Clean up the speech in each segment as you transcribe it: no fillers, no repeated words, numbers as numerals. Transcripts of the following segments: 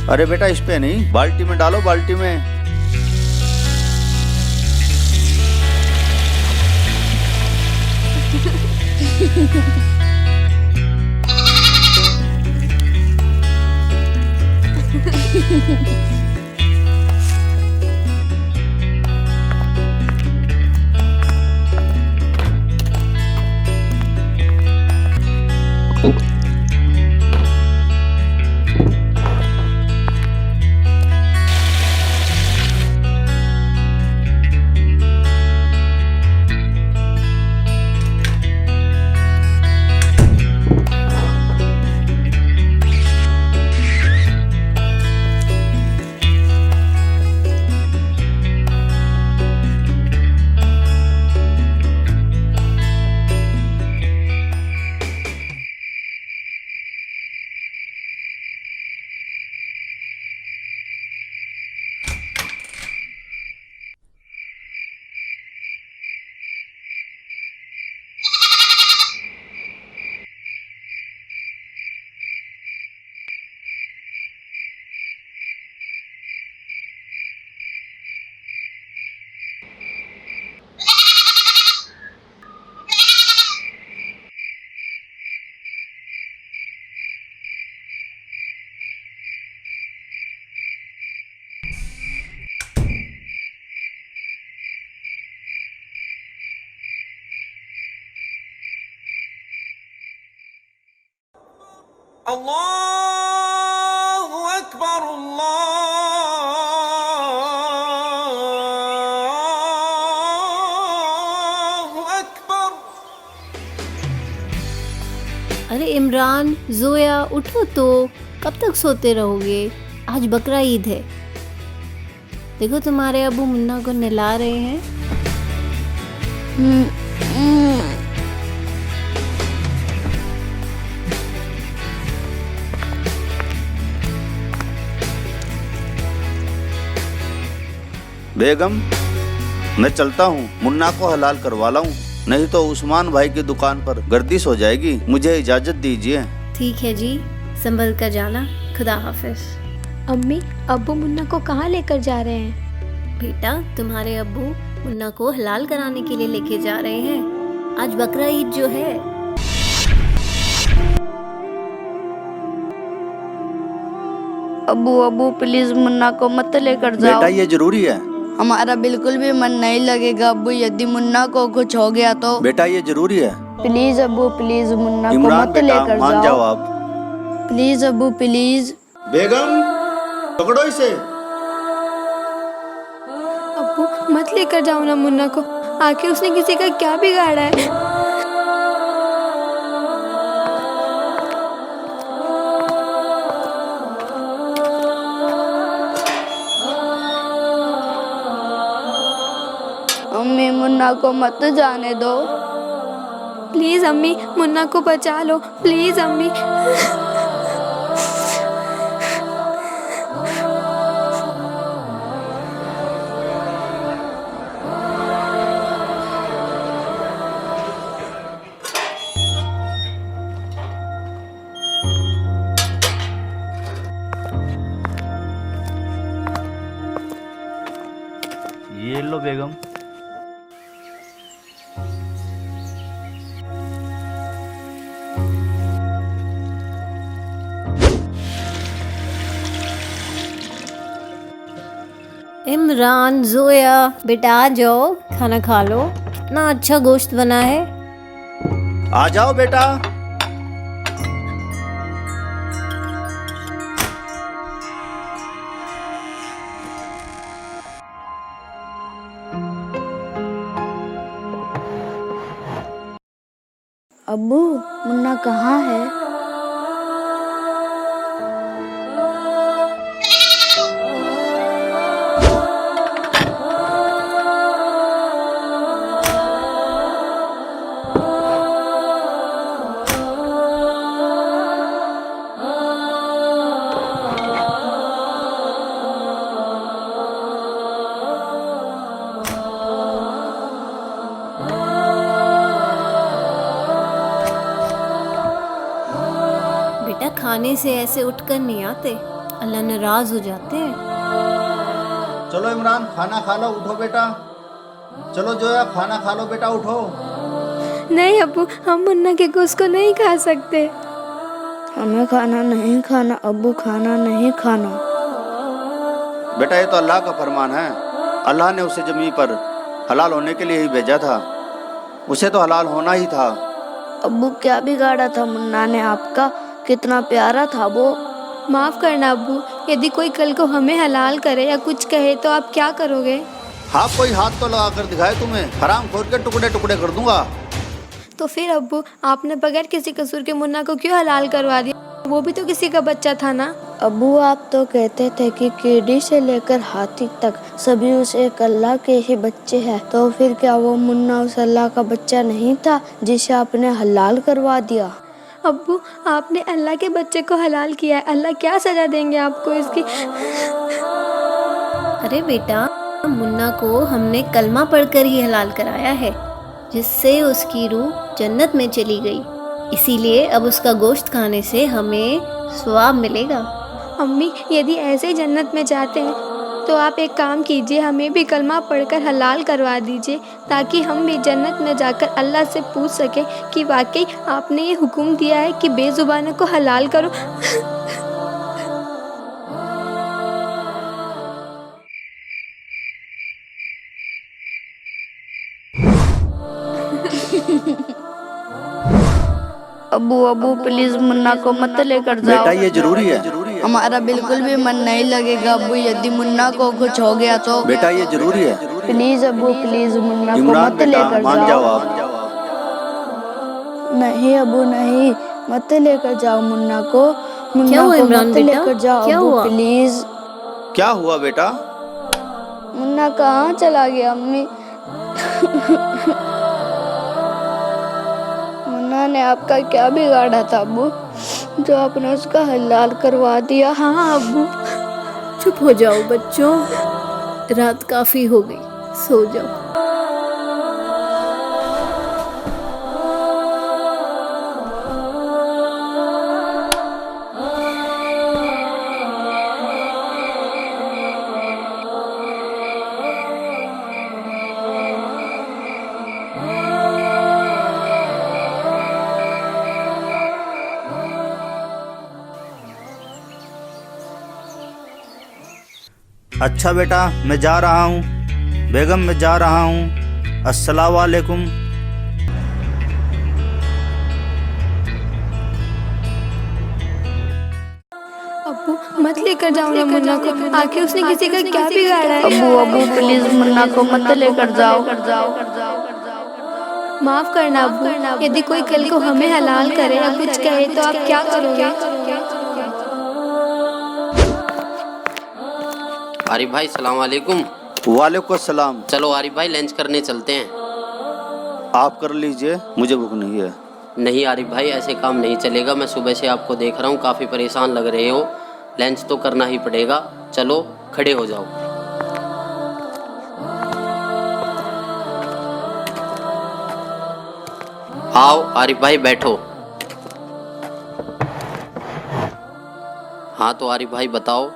अरे बेटा इस पे नहीं, बाल्टी में डालो, बाल्टी में। अल्लाहु अकबर, अल्लाहु अकबर। अरे इमरान, जोया, उठो तो। कब तक सोते रहोगे? आज बकरा ईद है। देखो तुम्हारे अबू मुन्ना को नहला रहे हैं। बेगम, मैं चलता हूँ, मुन्ना को हलाल करवा लाऊं, नहीं तो उस्मान भाई की दुकान पर गर्दिश हो जाएगी। मुझे इजाजत दीजिए। ठीक है जी, संभल कर जाना। खुदा हाफिज। अम्मी, अब्बू मुन्ना को कहाँ लेकर जा रहे हैं? बेटा, तुम्हारे अब्बू मुन्ना को हलाल कराने के लिए लेके जा रहे हैं। आज बकरा ईद जो है। अबू अबू प्लीज मुन्ना को मत लेकर जाओ। बेटा ये जरूरी है। हमारा बिल्कुल भी मन नहीं लगेगा अबू, यदि मुन्ना को कुछ हो गया तो। बेटा ये जरूरी है। प्लीज अबू प्लीज मुन्ना को इमरान मत बेटा लेकर मान जाओ आप। Please Abu please. बेगम पकड़ो इसे। अब्बू मत लेकर जाओ ना मुन्ना को, आखिर उसने किसी का क्या बिगाड़ा है? अम्मी मुन्ना को मत जाने दो। प्लीज अम्मी, मुन्ना को बचा लो, प्लीज अम्मी। ये लो बेगम। इमरान, जोया, बेटा आ जाओ, खाना खा लो। कितना अच्छा गोश्त बना है। आ जाओ बेटा। अब्बू मुन्ना कहाँ है? बेटा, खाने से ऐसे उठकर नहीं आते। अल्लाह नाराज हो जाते हैं। चलो इमरान खाना खा लो, उठो बेटा। चलो जोया खाना खा लो बेटा, उठो। नहीं अब्बू, हम मुन्ना के गोश्त को नहीं खा सकते। हमें खाना नहीं खाना अब्बू, खाना नहीं खाना। बेटा ये तो अल्लाह का फरमान है। अल्लाह ने उसे ज़मीन पर हलाल होने के लिए ही भेजा था, उसे तो हलाल होना ही था। अब्बू क्या बिगाड़ा था मुन्ना ने आपका, कितना प्यारा था वो। माफ़ करना अब्बू, यदि कोई कल को हमें हलाल करे या कुछ कहे तो आप क्या करोगे? हाँ कोई हाथ तो लगा कर दिखाए तुम्हें, हराम खोर के टुकड़े टुकड़े कर दूंगा। तो फिर अब्बू, आपने बगैर किसी कसूर के मुन्ना को क्यों हलाल करवा दिया? वो भी तो किसी का बच्चा था ना। अब्बू आप तो कहते थे कि कीड़ी से लेकर हाथी तक सभी उस एक अल्लाह के ही बच्चे हैं, तो फिर क्या वो मुन्ना उस अल्लाह का बच्चा नहीं था जिसे आपने हलाल करवा दिया? अब्बू, आपने अल्लाह के बच्चे को हलाल किया है, अल्लाह क्या सजा देंगे आपको इसकी? अरे बेटा, मुन्ना को हमने कलमा पढ़कर ही हलाल कराया है, जिससे उसकी रूह जन्नत में चली गई। इसीलिए अब उसका गोश्त खाने से हमें सवाब मिलेगा। अम्मी, यदि ऐसे ही जन्नत में जाते हैं तो आप एक काम कीजिए, हमें भी कलमा पढ़कर हलाल करवा दीजिए, ताकि हम भी जन्नत में जाकर अल्लाह से पूछ सकें कि वाकई आपने ये हुक्म दिया है कि बेजुबानों को हलाल करो। अब्बू अब्बू प्लीज मुन्ना को मत लेकर जाओ। बेटा ये जरूरी है। हमारा बिल्कुल भी मन नहीं लगेगा अब्बू, यदि मुन्ना को कुछ हो गया तो। बेटा ये जरूरी है। प्लीज अब्बू प्लीज मुन्ना को इमरान मत बेटा लेकर मान जाओ आप। नहीं अब्बू नहीं, मत लेकर जाओ मुन्ना को। क्या मुन्ना हुआ को इमरान मत बेटा? लेकर जाओ क्या अब्बू हुआ? प्लीज। क्या हुआ बेटा? मुन्ना कहाँ चला गया अम्मी? मुन्ना ने आपका क्या बिगाड़ा था अब्बू, जो आपने उसका हलाल करवा दिया? हाँ अब्बू, चुप हो जाओ बच्चों, रात काफ़ी हो गई, सो जाओ। अच्छा बेटा मैं जा रहा हूँ। बेगम मैं जा रहा हूँ। अस्सलाम वालेकुम। अब्बू, मत लेकर जाओ ना मुन्ना को, आखिर उसने किसी का क्या बिगाड़ा है? अब्बू अब्बू प्लीज मुन्ना को मत लेकर जाओ। माफ़ करना अब्बू, यदि कोई कल को हमें हलाल करे या कुछ कहे तो आप क्या करोगे? आरिफ भाई सलाम वालेकुम। वालेकुम सलाम। चलो आरिफ भाई लंच करने चलते हैं। आप कर लीजिए, मुझे भूख नहीं है। नहीं आरिफ भाई ऐसे काम नहीं चलेगा, मैं सुबह से आपको देख रहा हूँ काफ़ी परेशान लग रहे हो, लंच तो करना ही पड़ेगा। चलो खड़े हो जाओ। आओ आरिफ भाई बैठो। हाँ तो आरिफ भाई बताओ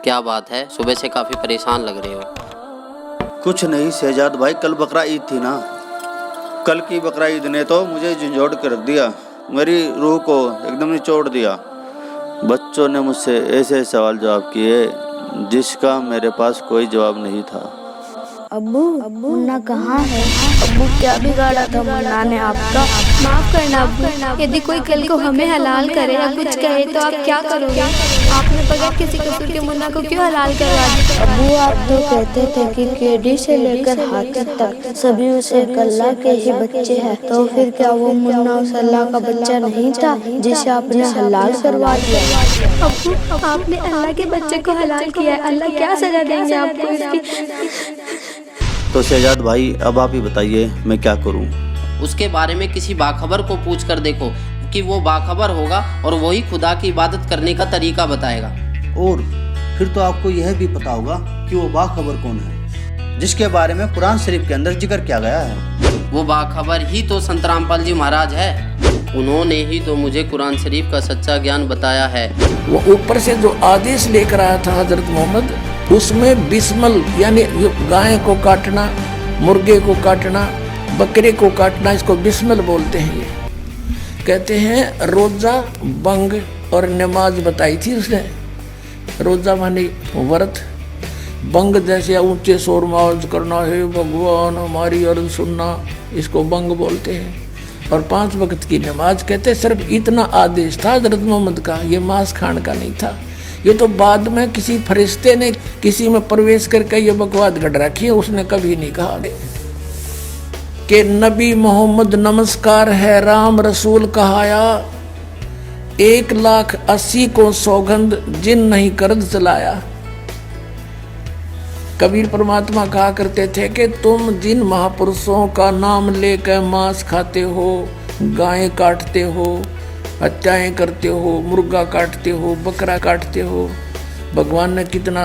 क्या बात है, सुबह से काफ़ी परेशान लग रहे हो। कुछ नहीं शहजाद भाई, कल बकरा ईद थी ना, कल की बकरा ईद ने तो मुझे झंझोड़ के रख दिया, मेरी रूह को एकदम निचोड़ दिया। बच्चों ने मुझसे ऐसे सवाल जवाब किए जिसका मेरे पास कोई जवाब नहीं था। अब्बू मुन्ना कहाँ है? अब्बू क्या बिगाड़ा था मुन्ना ने आपका? माफ़ करना अब्बू, यदि कोई कल को हमें हलाल करे या कुछ कहे तो आप क्या करोगे? आपने बगैर किसी कसूर के मुन्ना को क्यों हलाल करवा दिया? अब्बू आप तो कहते थे कि कीड़ी से लेकर हाथी तक सभी उस एक अल्लाह के ही बच्चे हैं, तो फिर क्या वो मुन्ना उस अल्लाह का बच्चा नहीं था जिसे आपने हलाल करवा दिया? अब्बू, आपने अल्लाह के बच्चे को हलाल किया है, अल्लाह क्या सजा देंगे आपको इसकी? तो शहजाद भाई अब आप ही बताइए मैं क्या करूं? उसके बारे में किसी बाखबर को पूछ कर देखो कि वो बाखबर होगा और वही खुदा की इबादत करने का तरीका बताएगा। और फिर तो आपको यह भी पता होगा कि वो बाखबर कौन है जिसके बारे में कुरान शरीफ के अंदर जिक्र किया गया है। वो बाखबर ही तो संत रामपाल जी महाराज है। उन्होंने ही तो मुझे कुरान शरीफ का सच्चा ज्ञान बताया है। वो ऊपर से जो आदेश लेकर आया था हजरत मोहम्मद, उसमें बिस्मल यानी गाय को काटना, मुर्गे को काटना, बकरे को काटना, इसको बिस्मल बोलते हैं। ये कहते हैं रोजा, बंग और नमाज बताई थी उसने। रोजा माने व्रत, बंग जैसे ऊंचे शोर में आवाज करना, है भगवान हमारी अर्ज सुनना, इसको बंग बोलते हैं। और 5 वक्त की नमाज कहते सिर्फ इतना आदेश था हजरत मोहम्मद का, ये मांस खाने का नहीं था। ये तो बाद में किसी फरिश्ते ने किसी में प्रवेश करके ये बकवाद गढ़ रखी है, उसने कभी नहीं कहा कि नबी मोहम्मद नमस्कार है राम रसूल कहाया, 1,80,000 को सौगंध जिन नहीं करद चलाया। कबीर परमात्मा कहा करते थे कि तुम जिन महापुरुषों का नाम लेकर मांस खाते हो, गायें काटते हो, हत्याएं करते हो, मुर्गा काटते हो, बकरा काटते हो, भगवान ने कितना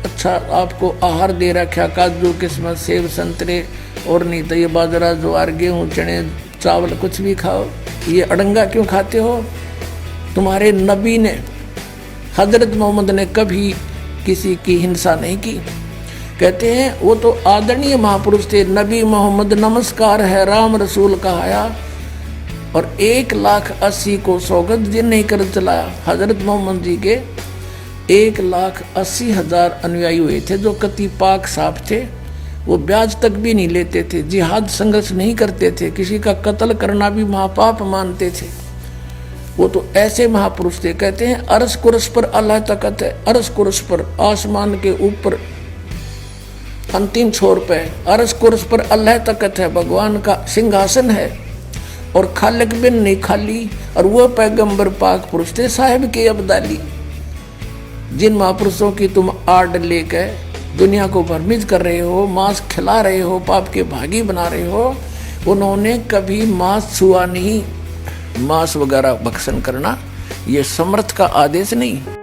अच्छा आपको आहार दे रखा, काजू किस्मत सेब संतरे, और नहीं तो ये बाजरा ज्वार गेहूँ चने चावल कुछ भी खाओ, ये अड़ंगा क्यों खाते हो? तुम्हारे नबी ने हजरत मोहम्मद ने कभी किसी की हिंसा नहीं की। कहते हैं वो तो आदरणीय महापुरुष थे। नबी मोहम्मद नमस्कार है राम रसूल कहाया, और 1,80,000 को सौगंध जिन नहीं कर चलाया। हजरत मोहम्मद जी के 1,80,000 अनुयायी हुए थे जो कति पाक साफ थे। वो ब्याज तक भी नहीं लेते थे, जिहाद संघर्ष नहीं करते थे, किसी का कत्ल करना भी महापाप मानते थे। वो तो ऐसे महापुरुष थे। कहते हैं अरस कुरस पर अल्लाह तकत है, अरस कुरस पर आसमान के ऊपर अंतिम छोर पे अरस कुरस पर अल्लाह तकत है, भगवान का सिंहासन है, और खालिक बिन नहीं खाली, और वह पैगंबर पाक पुरुष थे साहिब के अब्दाली। जिन महापुरुषों की तुम आड़ लेकर दुनिया को भ्रमित कर रहे हो, मांस खिला रहे हो, पाप के भागी बना रहे हो, उन्होंने कभी मांस छुआ नहीं। मांस वगैरह भक्षण करना ये समर्थ का आदेश नहीं।